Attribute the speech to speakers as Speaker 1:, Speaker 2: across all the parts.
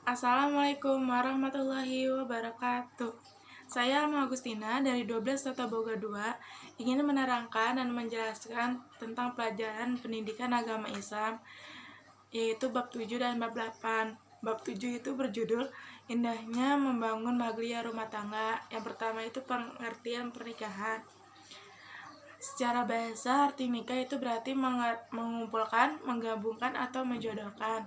Speaker 1: Assalamualaikum warahmatullahi wabarakatuh. Saya Alma Agustina dari 12 Tata Boga 2 ingin menerangkan dan menjelaskan tentang pelajaran pendidikan agama Islam, yaitu bab 7 dan bab 8. Bab 7 itu berjudul Indahnya Membangun Maglia Rumah Tangga. Yang pertama itu pengertian pernikahan. Secara bahasa, arti nikah itu berarti mengumpulkan, menggabungkan, atau menjodohkan.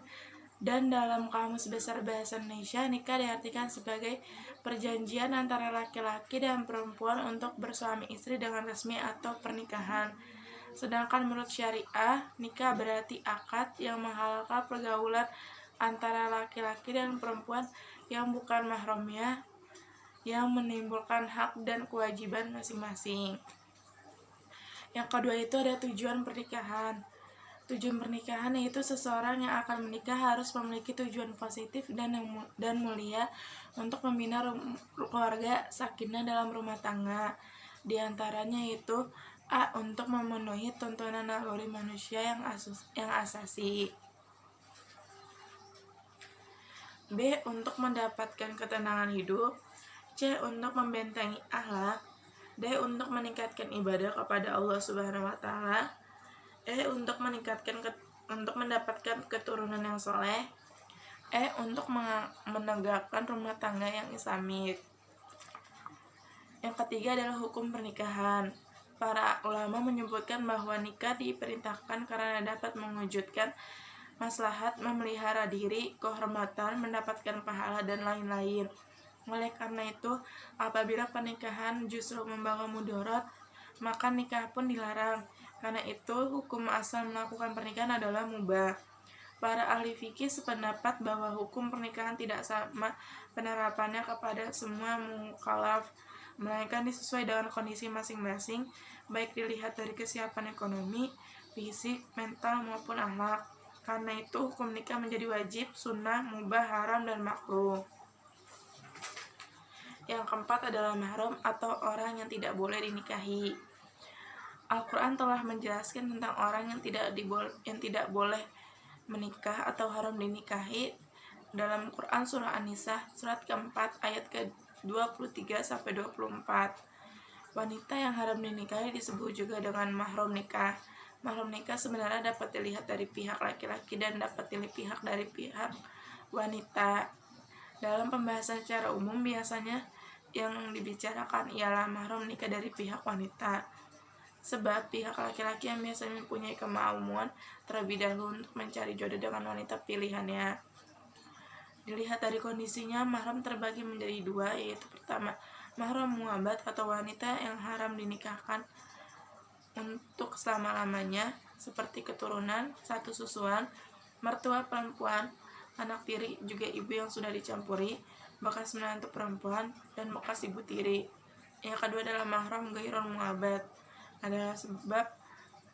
Speaker 1: Dan dalam Kamus Besar Bahasa Indonesia, nikah diartikan sebagai perjanjian antara laki-laki dan perempuan untuk bersuami istri dengan resmi atau pernikahan. Sedangkan menurut syariah, nikah berarti akad yang menghalalkan pergaulan antara laki-laki dan perempuan yang bukan mahramnya, yang menimbulkan hak dan kewajiban masing-masing. Yang kedua itu ada tujuan pernikahan. Tujuan pernikahan yaitu seseorang yang akan menikah harus memiliki tujuan positif dan mulia untuk membina keluarga sakinah dalam rumah tangga. Di antaranya yaitu A. Untuk memenuhi tuntunan naluri manusia yang asasi. B. Untuk mendapatkan ketenangan hidup. C. Untuk membentengi akhlak. D. Untuk meningkatkan ibadah kepada Allah Subhanahu wa taala. Untuk mendapatkan keturunan yang soleh. Untuk menegakkan rumah tangga yang islamik. Yang ketiga adalah hukum pernikahan. Para ulama menyebutkan bahwa nikah diperintahkan karena dapat mewujudkan maslahat, memelihara diri, kehormatan, mendapatkan pahala, dan lain-lain. Oleh karena itu, apabila pernikahan justru membawa mudarat, maka nikah pun dilarang. Karena itu, hukum asal melakukan pernikahan adalah mubah. Para ahli fikih sependapat bahwa hukum pernikahan tidak sama penerapannya kepada semua mukallaf, melainkan disesuaikan dengan kondisi masing-masing, baik dilihat dari kesiapan ekonomi, fisik, mental, maupun akhlak. Karena itu, hukum nikah menjadi wajib, sunnah, mubah, haram, dan makruh. Yang keempat adalah mahram atau orang yang tidak boleh dinikahi. Al-Quran telah menjelaskan tentang orang yang tidak boleh menikah atau haram dinikahi dalam Quran Surah An-Nisa surat keempat ayat ke-23-24. Wanita yang haram dinikahi disebut juga dengan mahram nikah. Mahram nikah sebenarnya dapat dilihat dari pihak laki-laki dan dapat dilihat pihak dari pihak wanita. Dalam pembahasan secara umum biasanya yang dibicarakan ialah mahram nikah dari pihak wanita. Sebab pihak laki-laki yang biasanya mempunyai kemauan terlebih dahulu untuk mencari jodoh dengan wanita pilihannya. Dilihat dari kondisinya, mahram terbagi menjadi dua, yaitu pertama, mahram muhabbat atau wanita yang haram dinikahkan untuk selama-lamanya, seperti keturunan, satu susuan, mertua perempuan, anak tiri, juga ibu yang sudah dicampuri, bekas menantu perempuan, dan bekas ibu tiri. Yang kedua adalah mahram ghairul muhabbat, adalah sebab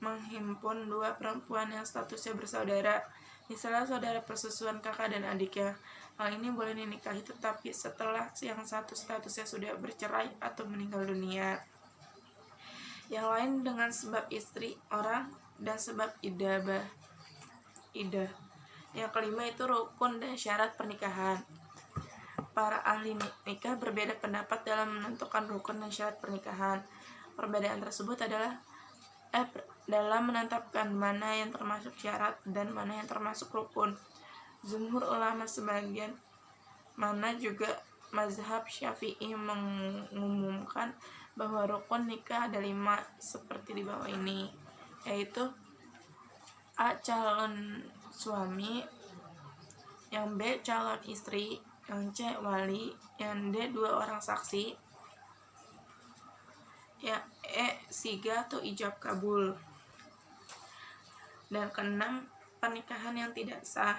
Speaker 1: menghimpun dua perempuan yang statusnya bersaudara, misalnya saudara persusuan kakak dan adiknya. Hal ini boleh dinikahi tetapi setelah yang satu statusnya sudah bercerai atau meninggal dunia. Yang lain dengan sebab istri orang dan sebab idah. Yang kelima itu rukun dan syarat pernikahan. Para ahli nikah berbeda pendapat dalam menentukan rukun dan syarat pernikahan. Perbedaan tersebut adalah dalam menetapkan mana yang termasuk syarat dan mana yang termasuk rukun. Jumhur ulama sebagian mana juga mazhab Syafi'i mengumumkan bahwa rukun nikah ada 5 seperti di bawah ini, yaitu A. Calon suami, yang B. Calon istri, yang C. Wali, yang D. 2 orang saksi, yang E. Siga atau ijab kabul. Dan keenam, pernikahan yang tidak sah.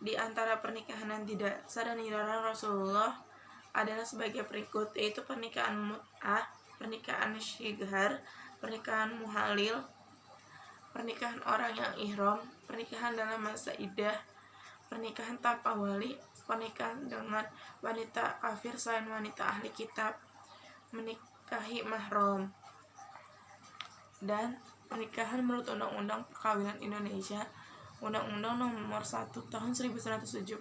Speaker 1: Di antara pernikahan yang tidak sah dan dilarang Rasulullah adalah sebagai berikut, yaitu pernikahan mut'ah, pernikahan syighar, pernikahan muhalil, pernikahan orang yang ihram, pernikahan dalam masa iddah, pernikahan tanpa wali, pernikahan dengan wanita kafir selain wanita ahli kitab, menikahi mahram, dan pernikahan menurut Undang-Undang Perkawinan Indonesia Undang-Undang Nomor 1 Tahun 1974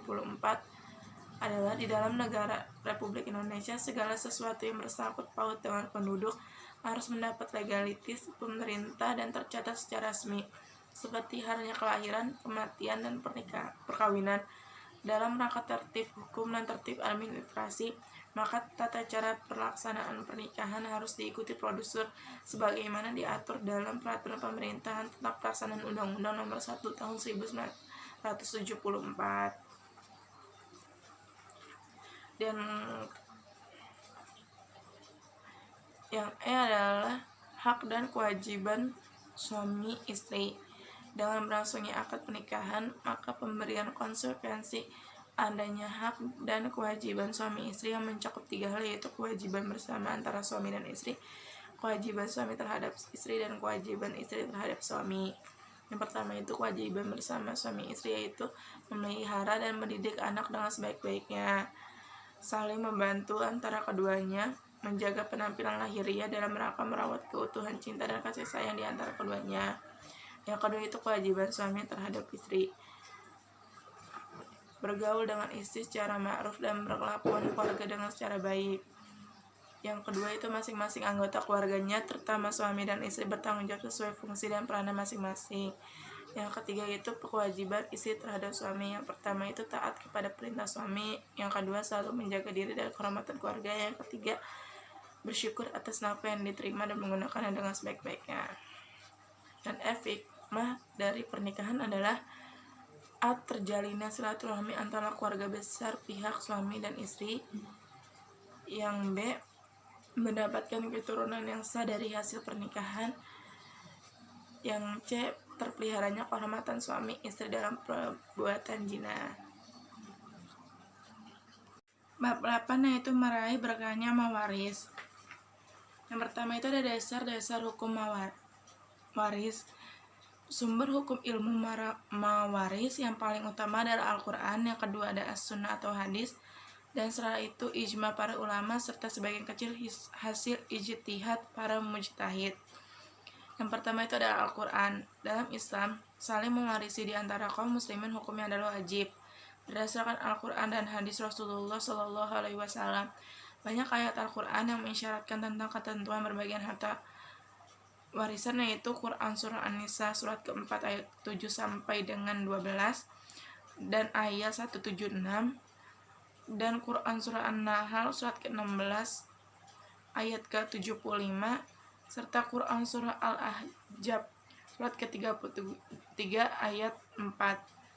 Speaker 1: adalah di dalam negara Republik Indonesia segala sesuatu yang bersangkut paut dengan penduduk harus mendapat legalitis pemerintah dan tercatat secara resmi, seperti halnya kelahiran, kematian, dan perkawinan. Dalam rangka tertib hukum dan tertib administrasi, maka tata cara pelaksanaan pernikahan harus diikuti prosedur sebagaimana diatur dalam peraturan pemerintahan tentang pelaksanaan Undang-Undang Nomor 1 Tahun 1974. Dan yang adalah hak dan kewajiban suami istri. Dengan berlangsungnya akad pernikahan, maka pemberian konsekuensi adanya hak dan kewajiban suami istri yang mencakup 3 hal, yaitu kewajiban bersama antara suami dan istri, kewajiban suami terhadap istri, dan kewajiban istri terhadap suami. Yang pertama itu kewajiban bersama suami istri, yaitu memelihara dan mendidik anak dengan sebaik-baiknya, saling membantu antara keduanya, menjaga penampilan lahiriah dalam rangka merawat keutuhan cinta dan kasih sayang di antara keduanya. Yang kedua itu kewajiban suami terhadap istri, bergaul dengan istri secara ma'ruf dan berkelakuan keluarga dengan secara baik. Yang kedua itu masing-masing anggota keluarganya, terutama suami dan istri, bertanggung jawab sesuai fungsi dan peranan masing-masing. Yang ketiga itu kewajiban istri terhadap suami. Yang pertama itu taat kepada perintah suami. Yang kedua selalu menjaga diri dari kehormatan keluarga. Yang ketiga bersyukur atas nafkah yang diterima dan menggunakannya dengan sebaik-baiknya. Dan hikmah dari pernikahan adalah terjalinnya silaturahmi antara keluarga besar pihak suami dan istri. Yang B, mendapatkan keturunan yang sah dari hasil pernikahan. Yang C, terpeliharanya kehormatan suami istri dalam perbuatan zina. Bab 8 yaitu meraih berkahnya mawaris. Yang pertama itu ada dasar-dasar hukum mawaris. Sumber hukum ilmu mawaris yang paling utama adalah Al-Quran, yang kedua ada As-Sunnah atau hadis, dan setelah itu ijma para ulama serta sebagian kecil hasil ijtihad para mujtahid. Yang pertama itu ada Al-Quran. Dalam Islam, saling mewarisi di antara kaum muslimin hukumnya adalah wajib. Berdasarkan Al-Quran dan hadis Rasulullah SAW, banyak ayat Al-Quran yang mengisyaratkan tentang ketentuan berbagian harta warisan, yaitu Quran Surah An-Nisa surat keempat ayat 7 sampai dengan 12 dan ayat 176, dan Quran Surah An-Nahl surat ke-16 ayat ke-75, serta Quran Surah Al-Ahzab surat ke-33 ayat 4.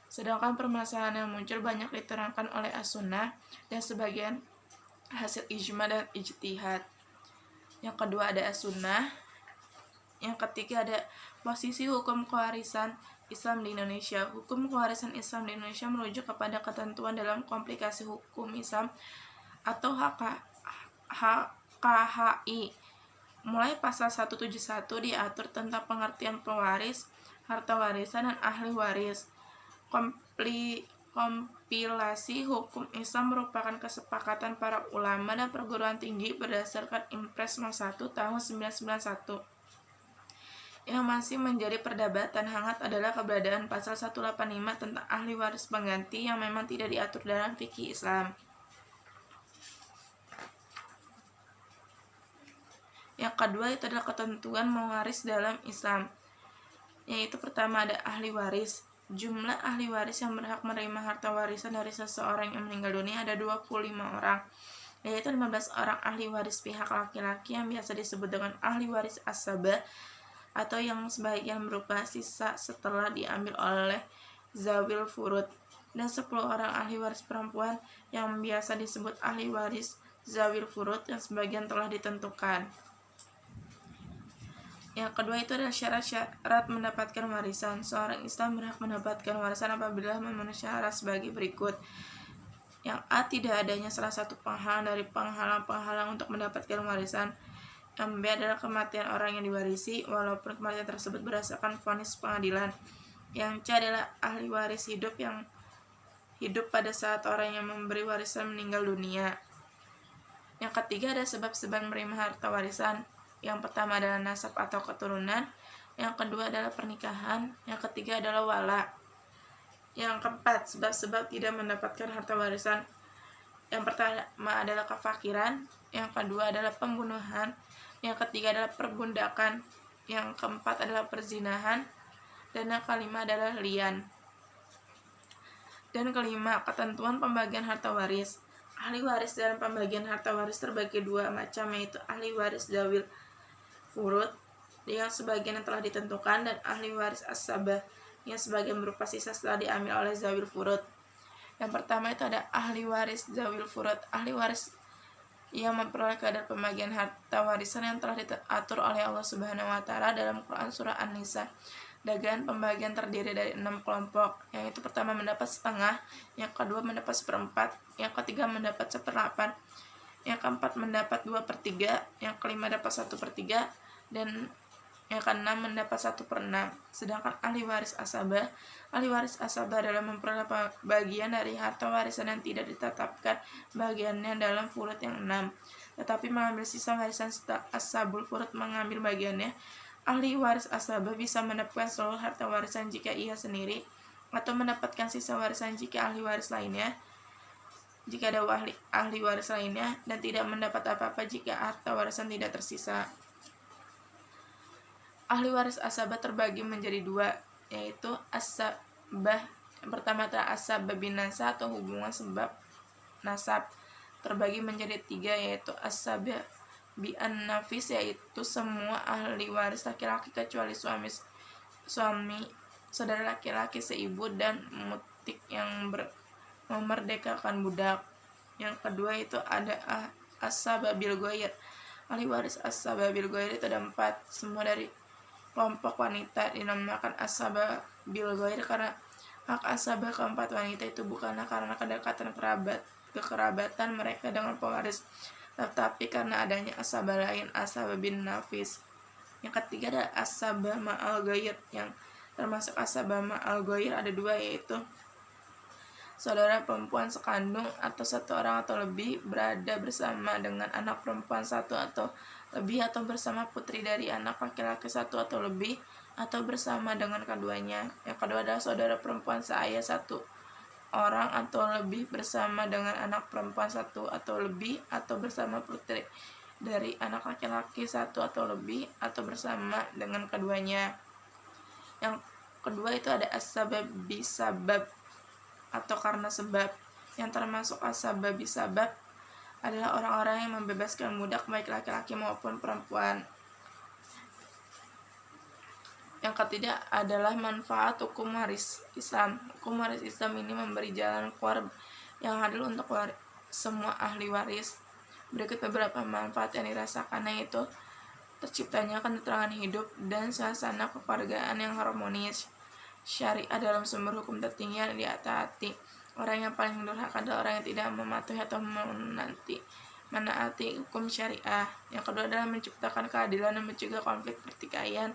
Speaker 1: Sedangkan permasalahan yang muncul banyak diterangkan oleh As-Sunnah dan sebagian hasil ijma dan ijtihad. Yang kedua ada As-Sunnah. Yang ketiga ada posisi hukum kewarisan Islam di Indonesia. Hukum kewarisan Islam di Indonesia merujuk kepada ketentuan dalam komplikasi hukum Islam atau HKHI. Mulai pasal 171 diatur tentang pengertian pewaris, harta warisan, dan ahli waris. Kompilasi hukum Islam merupakan kesepakatan para ulama dan perguruan tinggi berdasarkan Impres No. 1 tahun 1991. Yang masih menjadi perdebatan hangat adalah keberadaan pasal 185 tentang ahli waris pengganti yang memang tidak diatur dalam fikih Islam. Yang kedua itu adalah ketentuan mewaris dalam Islam, yaitu pertama ada ahli waris. Jumlah ahli waris yang berhak menerima harta warisan dari seseorang yang meninggal dunia ada 25 orang, yaitu 15 orang ahli waris pihak laki-laki yang biasa disebut dengan ahli waris asabah, atau yang sebagian berupa sisa setelah diambil oleh zawil furud, dan 10 orang ahli waris perempuan yang biasa disebut ahli waris zawil furud yang sebagian telah ditentukan. Yang kedua itu adalah syarat-syarat mendapatkan warisan. Seorang Islam berhak mendapatkan warisan apabila memenuhi syarat sebagai berikut. Yang A, tidak adanya salah satu penghalang dari penghalang-penghalang untuk mendapatkan warisan. Yang B adalah kematian orang yang diwarisi, walaupun kematian tersebut berdasarkan vonis pengadilan. Yang C adalah ahli waris hidup yang hidup pada saat orang yang memberi warisan meninggal dunia. Yang ketiga ada sebab-sebab menerima harta warisan. Yang pertama adalah nasab atau keturunan. Yang kedua adalah pernikahan. Yang ketiga adalah wala. Yang keempat, sebab-sebab tidak mendapatkan harta warisan. Yang pertama adalah kefakiran, yang kedua adalah pembunuhan, yang ketiga adalah perbudakan, yang keempat adalah perzinahan, dan yang kelima adalah lian. Dan kelima, ketentuan pembagian harta waris. Ahli waris dalam pembagian harta waris terbagi dua macam, yaitu ahli waris zawil furud yang sebagian yang telah ditentukan, dan ahli waris as-sabah yang sebagian berupa sisa setelah diambil oleh zawil furud. Yang pertama itu ada ahli waris zawil furud. Ahli waris yang memperoleh kadar pembagian harta warisan yang telah diatur oleh Allah Subhanahu wa taala dalam Quran surah An-Nisa. Dengan pembagian terdiri dari 6 kelompok, yang itu pertama mendapat setengah, yang kedua mendapat seperempat, yang ketiga mendapat seperlapan, yang keempat mendapat 2/3, yang kelima dapat 1/3, dan yang keenam mendapat 1/6. Sedangkan ahli waris asabah adalah memperoleh bagian dari harta warisan yang tidak ditetapkan bagiannya dalam furud yang 6, tetapi mengambil sisa warisan setelah ashabul furud mengambil bagiannya. Ahli waris asabah bisa mendapatkan seluruh harta warisan jika ia sendiri, atau mendapatkan sisa warisan jika ahli waris lainnya, jika ada ahli waris lainnya, dan tidak mendapat apa-apa jika harta warisan tidak tersisa. Ahli waris asabah terbagi menjadi dua, yaitu asabah yang pertama adalah asabah binasa atau hubungan sebab nasab, terbagi menjadi tiga, yaitu asabah bi'an nafis, yaitu semua ahli waris laki-laki kecuali suami, saudara laki-laki seibu, dan mutik yang memerdekakan budak. Yang kedua itu ada asabah bil ghair. Ahli waris asabah bil ghair itu ada 4, semua dari kelompok wanita. Dinamakan asabah bil ghair karena hak asabah keempat wanita itu bukanlah karena kedekatan kekerabatan mereka dengan pewaris, tetapi karena adanya asabah lain, asabah bin nafis. Yang ketiga adalah asabah ma'al ghair. Yang termasuk asabah ma'al ghair ada 2, yaitu saudara perempuan sekandung atau 1 orang atau lebih berada bersama dengan anak perempuan 1 atau lebih, atau bersama putri dari anak laki-laki 1 atau lebih, atau bersama dengan keduanya. Yang kedua adalah saudara perempuan seayah 1 orang atau lebih bersama dengan anak perempuan 1 atau lebih, atau bersama putri dari anak laki-laki 1 atau lebih, atau bersama dengan keduanya. Yang kedua itu ada asbab bisabab atau karena sebab. Yang termasuk asbab bisabab adalah orang-orang yang membebaskan budak baik laki-laki maupun perempuan. Yang ketiga adalah manfaat hukum waris Islam. Hukum waris Islam ini memberi jalan keluar yang adil untuk semua ahli waris. Berikut beberapa manfaat yang dirasakan, yaitu terciptanya ketentraman hidup dan suasana kekeluargaan yang harmonis. Syariah dalam sumber hukum tertinggi yang ditaati. Orang yang paling durhaka adalah orang yang tidak mematuhi atau menaati hukum syariah. Yang kedua adalah menciptakan keadilan dan mencegah konflik pertikaian.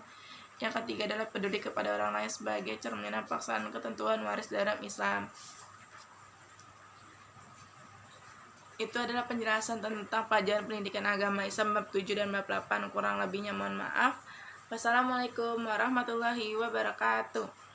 Speaker 1: Yang ketiga adalah peduli kepada orang lain sebagai cerminan pelaksanaan ketentuan waris dalam Islam. Itu adalah penjelasan tentang pelajaran pendidikan agama Islam bab 7 dan bab 8. Kurang lebihnya mohon maaf. Wassalamualaikum warahmatullahi wabarakatuh.